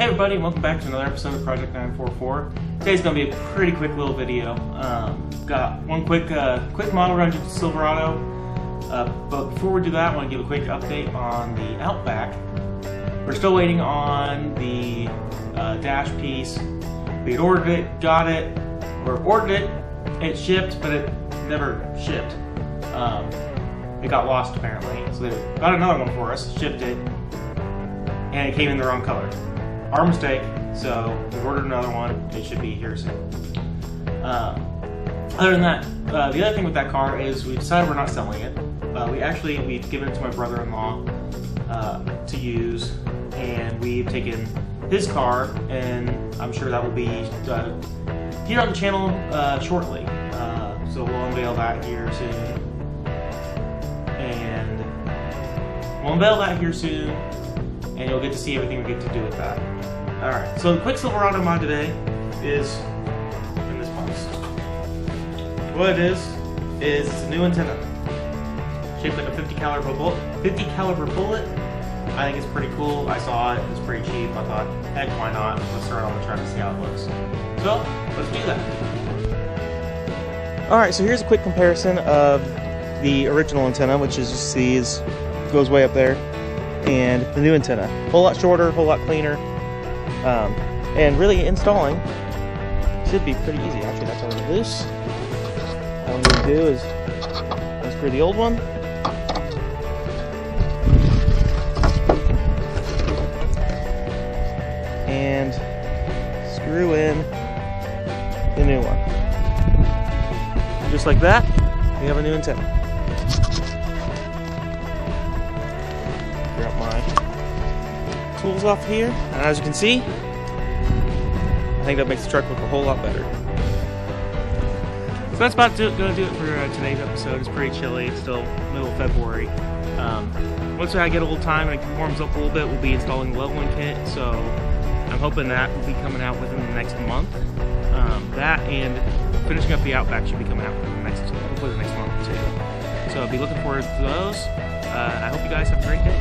Hey everybody, and welcome back to another episode of Project 944. Today's going to be a pretty quick little video. Got one quick model run to Silverado. But before we do that, I want to give a quick update on the Outback. We're still waiting on the dash piece. We had ordered it, got it, or ordered it, it shipped, but it never shipped. It got lost apparently. So they got another one for us, shipped it, and it came in the wrong color. Our mistake, so we ordered another one. It should be here soon. Other than that, the other thing with that car is we decided we're not selling it. We've given it to my brother-in-law to use, and we've taken his car, and I'm sure that will be here on the channel shortly. So we'll unveil that here soon. And you'll get to see everything we get to do with that. Alright, so the quick Silverado mod today is in this box. What it is it's a new antenna. Shaped like a 50 caliber bullet. I think it's pretty cool. I saw it, it's pretty cheap. I thought, heck, why not? Let's throw it on the truck and see how it looks. So, let's do that. Alright, so here's a quick comparison of the original antenna, which as you see goes way up there, and the new antenna. A whole lot shorter, a whole lot cleaner, and really installing should be pretty easy. Actually, that's already loose. All we need to do is unscrew the old one, and screw in the new one. Just like that, we have a new antenna. Grab my tools off here, and as you can see, I think that makes the truck look a whole lot better. So that's about gonna do it for today's episode. It's pretty chilly. It's still middle of February. Once I get a little time and it warms up a little bit, we'll be installing the leveling kit. So I'm hoping that will be coming out within the next month. That and finishing up the Outback should be coming out hopefully the next month too. So I'll be looking forward to those. I hope you guys have a great day.